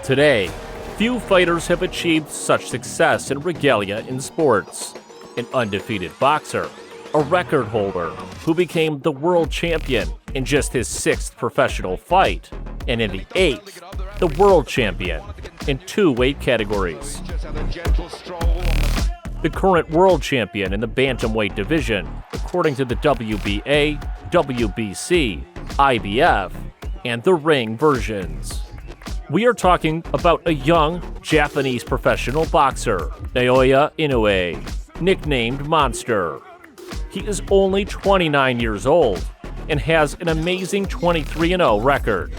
Today, few fighters have achieved such success in regalia in sports. An undefeated boxer, a record holder who became the world champion in just his 6th professional fight, and in the 8th, the world champion in 2 weight categories. The current world champion in the bantamweight division, according to the WBA, WBC, IBF, and the ring versions. We are talking about a young Japanese professional boxer, Naoya Inoue, nicknamed Monster. He is only 29 years old and has an amazing 23-0 record.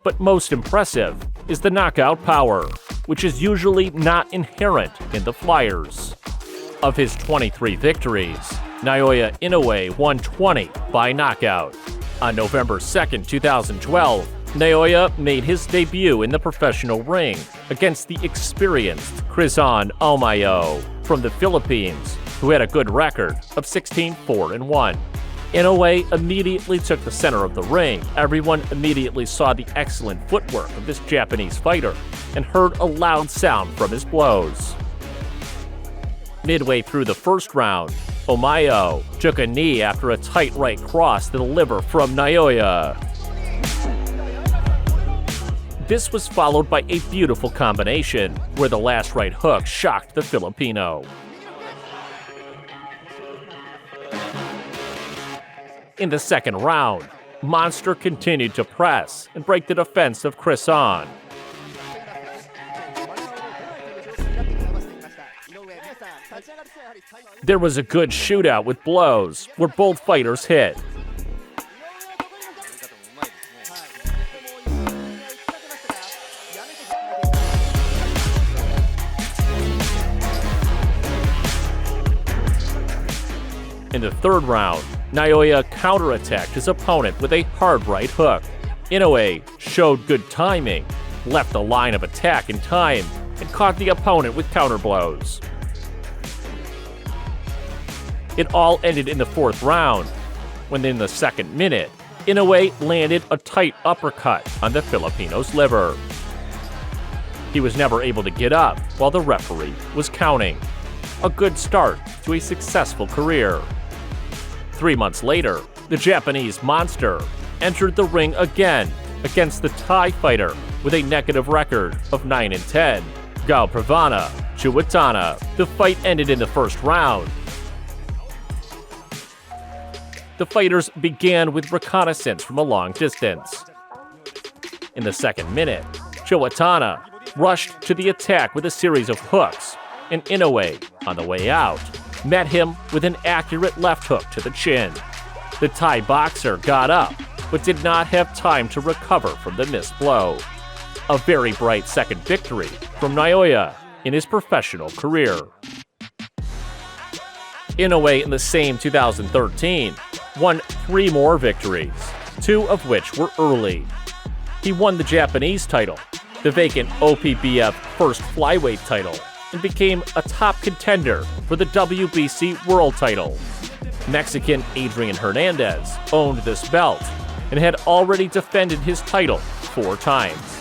But most impressive is the knockout power, which is usually not inherent in the Flyers. Of his 23 victories, Naoya Inoue won 20 by knockout. On November 2, 2012, Naoya made his debut in the professional ring against the experienced Inoue from the Philippines, who had a good record of 16-4-1. Inoue immediately took the center of the ring. Everyone immediately saw the excellent footwork of this Japanese fighter and heard a loud sound from his blows. Midway through the first round, Inoue took a knee after a tight right cross to the liver from Naoya. This was followed by a beautiful combination, where the last right hook shocked the Filipino. In the second round, Monster continued to press and break the defense of Inoue. There was a good shootout with blows, where both fighters hit. In the third round, Naoya counterattacked his opponent with a hard right hook. Inoue showed good timing, left the line of attack in time, and caught the opponent with counterblows. It all ended in the fourth round, when in the second minute, Inoue landed a tight uppercut on the Filipino's liver. He was never able to get up while the referee was counting. A good start to a successful career. 3 months later, the Japanese Monster entered the ring again against the Thai fighter with a negative record of 9-10, Pravana Chuatana. The fight ended in the first round. The fighters began with reconnaissance from a long distance. In the second minute, Chuatana rushed to the attack with a series of hooks, and Inoue, on the way out, met him with an accurate left hook to the chin. The Thai boxer got up, but did not have time to recover from the missed blow. A very bright second victory from Naoya in his professional career. Inoue in the same 2013 won 3 more victories, 2 of which were early. He won the Japanese title, the vacant OPBF first flyweight title, and became a top contender for the WBC world title. Mexican Adrian Hernandez owned this belt and had already defended his title 4 times.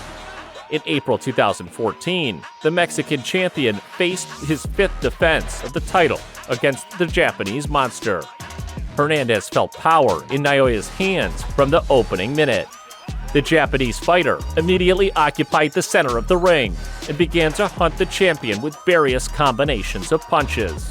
In April 2014, the Mexican champion faced his 5th defense of the title against the Japanese Monster. Hernandez felt power in Naoya's hands from the opening minute. The Japanese fighter immediately occupied the center of the ring and began to hunt the champion with various combinations of punches.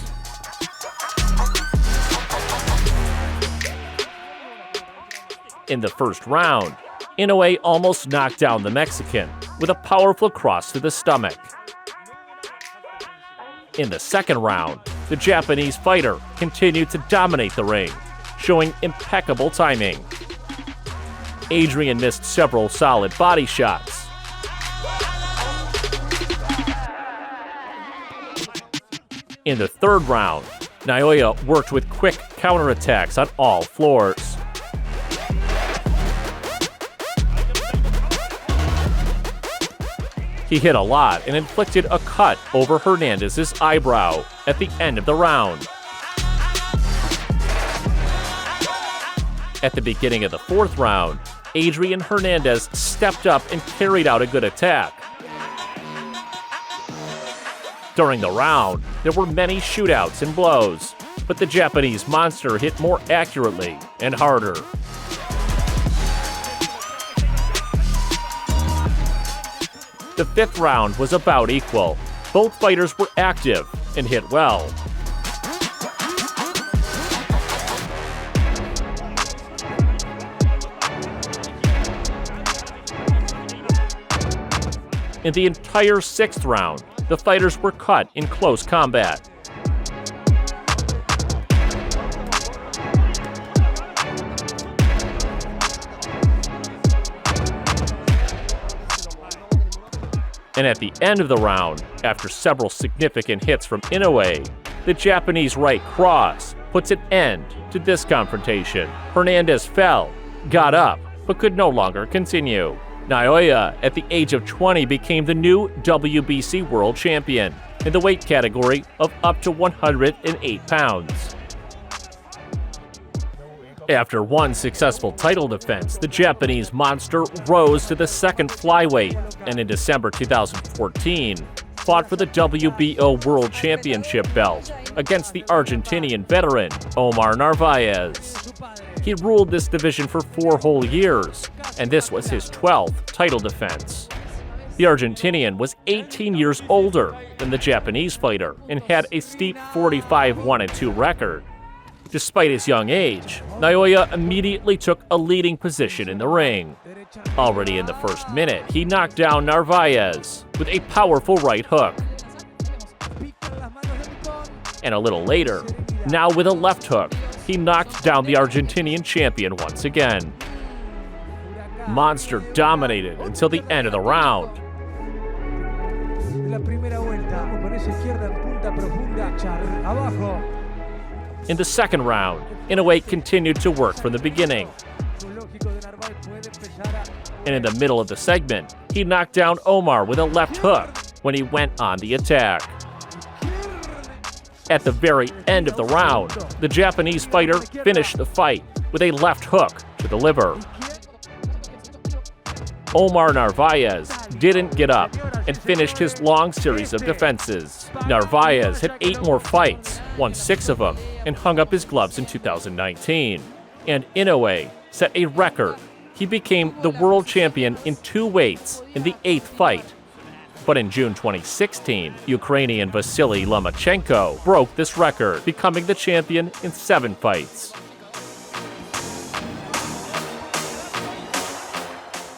In the first round, Inoue almost knocked down the Mexican with a powerful cross to the stomach. In the second round, the Japanese fighter continued to dominate the ring, showing impeccable timing. Adrian missed several solid body shots. In the third round, Naoya worked with quick counterattacks on all floors. He hit a lot and inflicted a cut over Hernandez's eyebrow at the end of the round. At the beginning of the fourth round, Adrian Hernandez stepped up and carried out a good attack. During the round, there were many shootouts and blows, but the Japanese monster hit more accurately and harder. The fifth round was about equal. Both fighters were active and hit well. In the entire sixth round, the fighters were cut in close combat. And at the end of the round, after several significant hits from Inoue, the Japanese right cross puts an end to this confrontation. Hernandez fell, got up, but could no longer continue. Naoya, at the age of 20, became the new WBC World Champion in the weight category of up to 108 pounds. After one successful title defense, the Japanese monster rose to the second flyweight, and in December 2014, fought for the WBO World Championship belt against the Argentinian veteran Omar Narvaez. He ruled this division for 4 whole years, and this was his 12th title defense. The Argentinian was 18 years older than the Japanese fighter and had a steep 45-1-2 record. Despite his young age, Naoya immediately took a leading position in the ring. Already in the first minute, he knocked down Narvaez with a powerful right hook. And a little later, now with a left hook, he knocked down the Argentinian champion once again. Monster dominated until the end of the round. In the second round, Inoue continued to work from the beginning. And in the middle of the segment, he knocked down Omar with a left hook when he went on the attack. At the very end of the round, the Japanese fighter finished the fight with a left hook to the liver. Omar Narvaez didn't get up and finished his long series of defenses. Narvaez had 8 more fights, won 6 of them, and hung up his gloves in 2019. And Inoue set a record. He became the world champion in 2 weights in the 8th fight. But in June 2016, Ukrainian Vasily Lomachenko broke this record, becoming the champion in 7 fights.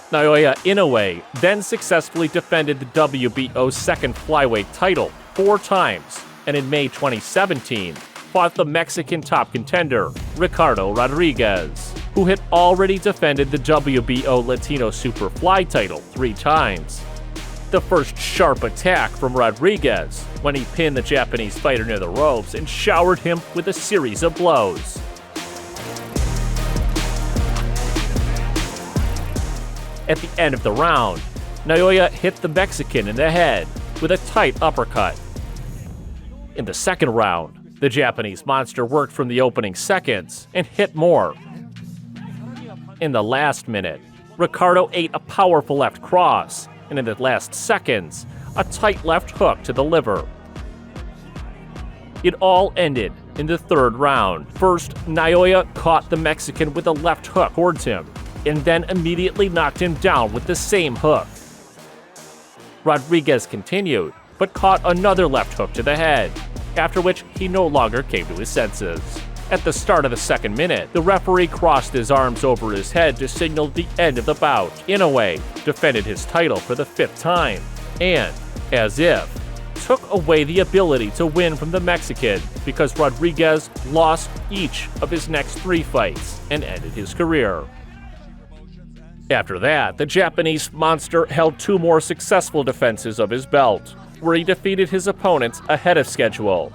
Naoya Inoue then successfully defended the WBO second flyweight title 4 times, and in May 2017, fought the Mexican top contender, Ricardo Rodriguez, who had already defended the WBO Latino Superfly title 3 times. The first sharp attack from Rodriguez when he pinned the Japanese fighter near the ropes and showered him with a series of blows. At the end of the round, Naoya hit the Mexican in the head with a tight uppercut. In the second round, the Japanese monster worked from the opening seconds and hit more. In the last minute, Ricardo ate a powerful left cross, and in the last seconds, a tight left hook to the liver. It all ended in the third round. First, Naoya caught the Mexican with a left hook towards him, and then immediately knocked him down with the same hook. Rodriguez continued, but caught another left hook to the head, after which he no longer came to his senses. At the start of the second minute, the referee crossed his arms over his head to signal the end of the bout. Inoue defended his title for the 5th time, and, as if, took away the ability to win from the Mexican because Rodriguez lost each of his next 3 fights and ended his career. After that, the Japanese monster held 2 more successful defenses of his belt, where he defeated his opponents ahead of schedule.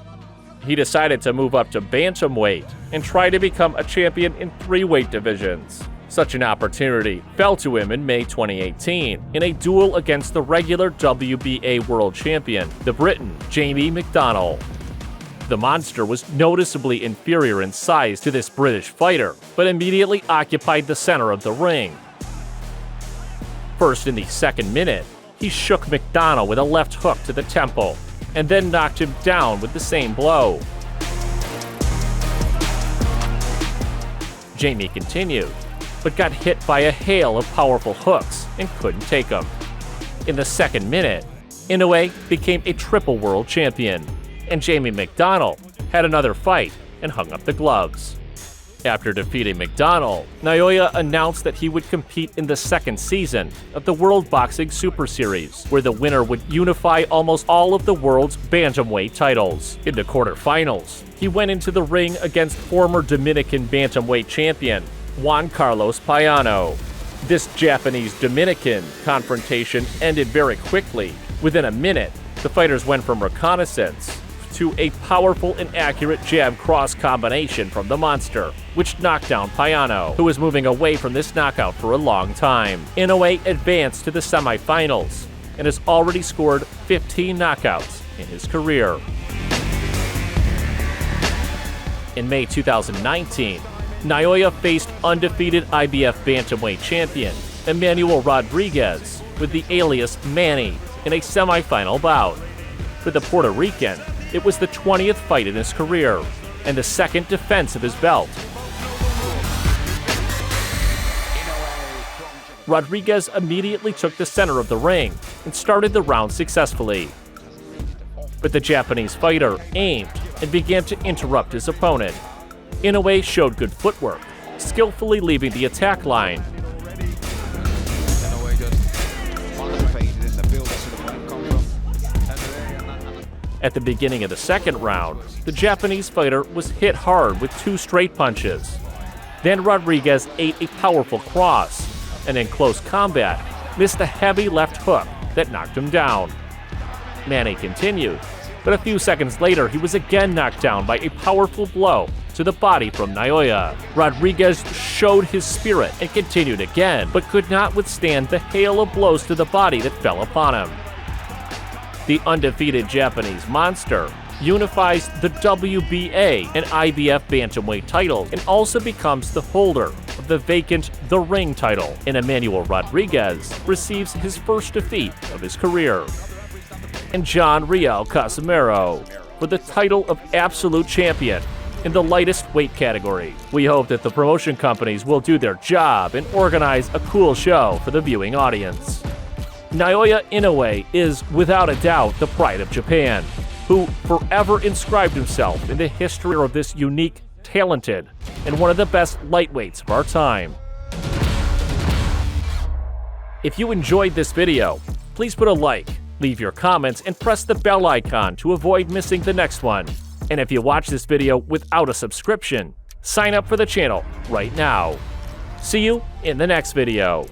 He decided to move up to bantamweight and try to become a champion in 3 weight divisions. Such an opportunity fell to him in May 2018 in a duel against the regular WBA world champion, the Briton Jamie McDonnell. The monster was noticeably inferior in size to this British fighter, but immediately occupied the center of the ring. First, in the second minute, he shook McDonnell with a left hook to the temple, and then knocked him down with the same blow. Jamie continued, but got hit by a hail of powerful hooks and couldn't take them. In the second minute, Inoue became a triple world champion, and Jamie McDonnell had another fight and hung up the gloves. After defeating McDonnell, Naoya announced that he would compete in the second season of the World Boxing Super Series, where the winner would unify almost all of the world's bantamweight titles. In the quarterfinals, he went into the ring against former Dominican bantamweight champion Juan Carlos Payano. This Japanese-Dominican confrontation ended very quickly. Within a minute, the fighters went from reconnaissance to a powerful and accurate jab-cross combination from the monster, which knocked down Payano, who was moving away from this knockout for a long time. Inoue advanced to the semifinals and has already scored 15 knockouts in his career. In May 2019, Naoya faced undefeated IBF bantamweight champion Emmanuel Rodriguez with the alias Manny in a semifinal bout. For the Puerto Rican, it was the 20th fight in his career and the second defense of his belt. Rodriguez immediately took the center of the ring and started the round successfully. But the Japanese fighter aimed and began to interrupt his opponent. Inoue showed good footwork, skillfully leaving the attack line. At the beginning of the second round, the Japanese fighter was hit hard with 2 straight punches. Then Rodriguez ate a powerful cross, and in close combat, missed a heavy left hook that knocked him down. Manny continued, but a few seconds later he was again knocked down by a powerful blow to the body from Naoya. Rodriguez showed his spirit and continued again, but could not withstand the hail of blows to the body that fell upon him. The undefeated Japanese monster unifies the WBA and IBF bantamweight titles and also becomes the holder of the vacant The Ring title, and Emmanuel Rodriguez receives his first defeat of his career. And John Riel Casimero for the title of absolute champion in the lightest weight category. We hope that the promotion companies will do their job and organize a cool show for the viewing audience. Naoya Inoue is, without a doubt, the pride of Japan, who forever inscribed himself in the history of this unique, talented, and one of the best lightweights of our time. If you enjoyed this video, please put a like, leave your comments, and press the bell icon to avoid missing the next one. And if you watch this video without a subscription, sign up for the channel right now. See you in the next video.